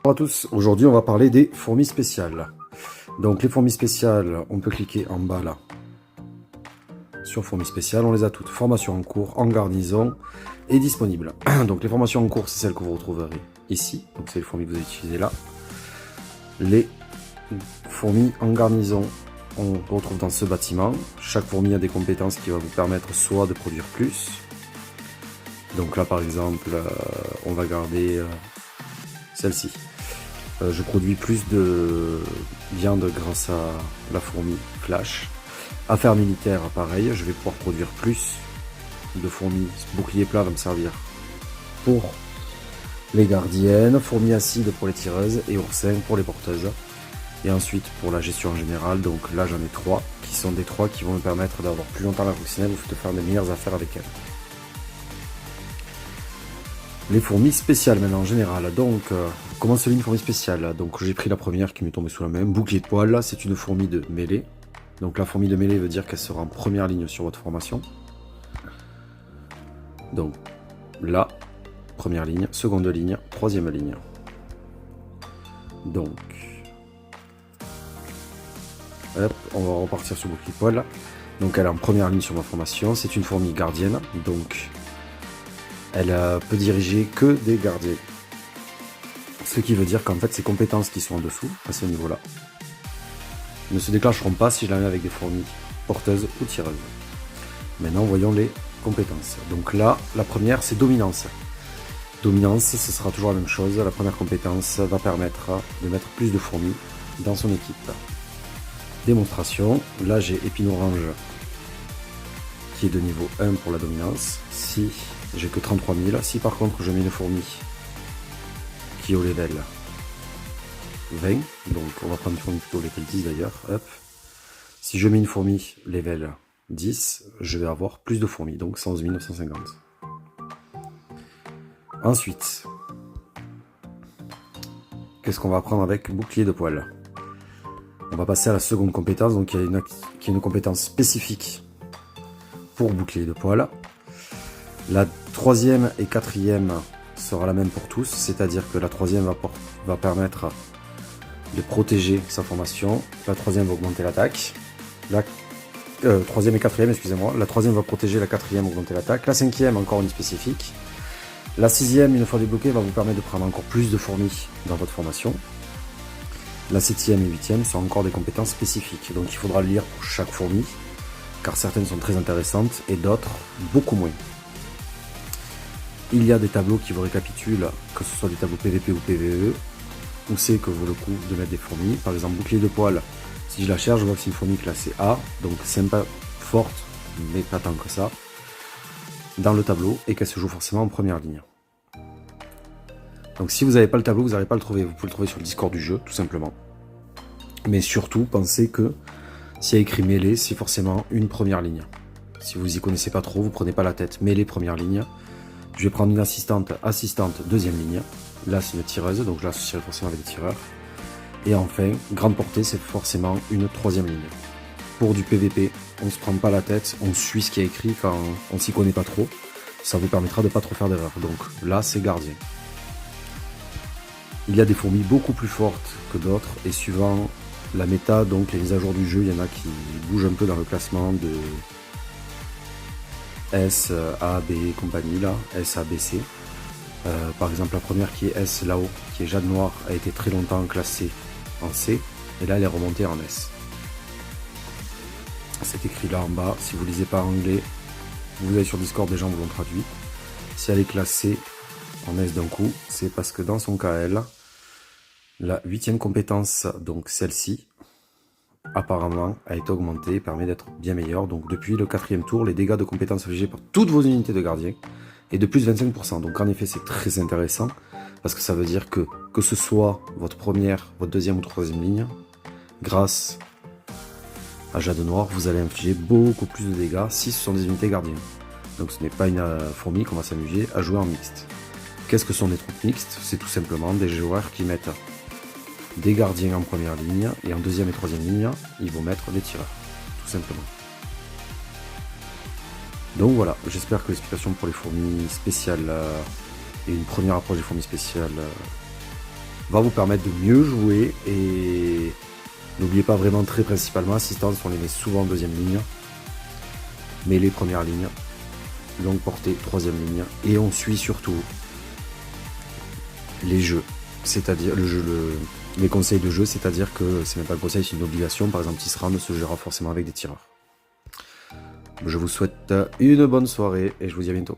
Bonjour à tous, aujourd'hui on va parler des fourmis spéciales. Donc les fourmis spéciales, on peut cliquer en bas là, sur fourmis spéciales, on les a toutes. Formation en cours, en garnison et disponible. Donc les formations en cours, c'est celles que vous retrouverez ici, donc c'est les fourmis que vous utilisez là. Les fourmis en garnison, on retrouve dans ce bâtiment. Chaque fourmi a des compétences qui vont vous permettre soit de produire plus. Donc là par exemple, on va garder celle-ci. Je produis plus de viande grâce à la fourmi flash. Affaires militaires, pareil, je vais pouvoir produire plus de fourmis. Bouclier plat va me servir pour les gardiennes, fourmis acides pour les tireuses et oursins pour les porteuses. Et ensuite pour la gestion en général, donc là j'en ai 3 qui sont des 3 qui vont me permettre d'avoir plus longtemps la coccinelle ou de faire de meilleures affaires avec elles. Les fourmis spéciales maintenant en général, donc comment se lit une fourmi spéciale? Donc j'ai pris la première qui m'est tombée sous la main, bouclier de poil, c'est une fourmi de mêlée. Donc la fourmi de mêlée veut dire qu'elle sera en première ligne sur votre formation. Donc là, première ligne, seconde ligne, troisième ligne. Donc, hop, on va repartir sur bouclier de poil. Donc elle est en première ligne sur ma formation, c'est une fourmi gardienne, donc elle peut diriger que des gardiens. Ce qui veut dire qu'en fait, ses compétences qui sont en dessous, à ce niveau-là, ne se déclencheront pas si je la mets avec des fourmis porteuses ou tireuses. Maintenant, voyons les compétences. Donc là, la première, c'est dominance. Dominance, ce sera toujours la même chose. La première compétence va permettre de mettre plus de fourmis dans son équipe. Démonstration. Là, j'ai épine orange qui est de niveau 1 pour la dominance. Si j'ai que 33 000. Si par contre je mets une fourmi qui est au level 20, donc on va prendre une fourmi plutôt au level 10 d'ailleurs, hop. Si je mets une fourmi level 10, je vais avoir plus de fourmis, donc 111 950. Ensuite, qu'est-ce qu'on va prendre avec bouclier de poil? On va passer à la seconde compétence, donc il y a une compétence spécifique pour bouclier de poil. La troisième et quatrième sera la même pour tous, c'est-à-dire que la troisième va permettre de protéger sa formation, la troisième va augmenter l'attaque, la troisième et quatrième, excusez-moi, la troisième va protéger, la quatrième augmenter l'attaque, la cinquième encore une spécifique, la sixième, une fois débloquée, va vous permettre de prendre encore plus de fourmis dans votre formation, la septième et huitième sont encore des compétences spécifiques, donc il faudra le lire pour chaque fourmi, car certaines sont très intéressantes et d'autres beaucoup moins. Il y a des tableaux qui vous récapitulent, que ce soit des tableaux PVP ou PVE, où c'est que vaut le coup de mettre des fourmis. Par exemple, bouclier de poil, si je la cherche, je vois que c'est une fourmi classée A, donc sympa, forte, mais pas tant que ça, dans le tableau, et qu'elle se joue forcément en première ligne. Donc si vous n'avez pas le tableau, vous n'allez pas le trouver. Vous pouvez le trouver sur le Discord du jeu, tout simplement. Mais surtout, pensez que s'il y a écrit mêlée, c'est forcément une première ligne. Si vous y connaissez pas trop, vous prenez pas la tête. Mêlée, première ligne. Je vais prendre une assistante, deuxième ligne. Là, c'est une tireuse, donc je l'associerai forcément avec des tireurs. Et enfin, grande portée, c'est forcément une troisième ligne. Pour du PVP, on ne se prend pas la tête, on suit ce qui est écrit quand on s'y connaît pas trop. Ça vous permettra de ne pas trop faire d'erreurs. Donc là, c'est gardien. Il y a des fourmis beaucoup plus fortes que d'autres, et suivant la méta, donc les mises à jour du jeu, il y en a qui bougent un peu dans le classement de S, A, B, compagnie là, S, A, B, C. Par exemple, la première qui est S là-haut, qui est Jade Noire, a été très longtemps classée en C, et là elle est remontée en S. C'est écrit là en bas, si vous lisez pas anglais, vous allez sur Discord, des gens vous l'ont traduit. Si elle est classée en S d'un coup, c'est parce que dans son cas, elle, la 8e compétence, donc celle-ci, apparemment a été augmentée et permet d'être bien meilleure. Donc depuis le 4e tour, les dégâts de compétences infligés par toutes vos unités de gardien est de plus de 25%. Donc en effet, c'est très intéressant parce que ça veut dire que ce soit votre première, votre deuxième ou troisième ligne, grâce à Jade Noire, vous allez infliger beaucoup plus de dégâts si ce sont des unités gardiens. Donc ce n'est pas une fourmi qu'on va s'amuser à jouer en mixte. Qu'est-ce que sont des troupes mixtes? C'est tout simplement des joueurs qui mettent des gardiens en première ligne, et en deuxième et troisième ligne, ils vont mettre des tireurs, tout simplement. Donc voilà, j'espère que l'explication pour les fourmis spéciales et une première approche des fourmis spéciales va vous permettre de mieux jouer. Et n'oubliez pas vraiment très principalement, assistance, on les met souvent en deuxième ligne. Mais les premières lignes, longue portée, troisième ligne. Et on suit surtout les jeux, c'est-à-dire les conseils de jeu, c'est-à-dire que c'est même pas le conseil, c'est une obligation. Par exemple, Tisserand ne se jouera forcément avec des tireurs. Je vous souhaite une bonne soirée et je vous dis à bientôt.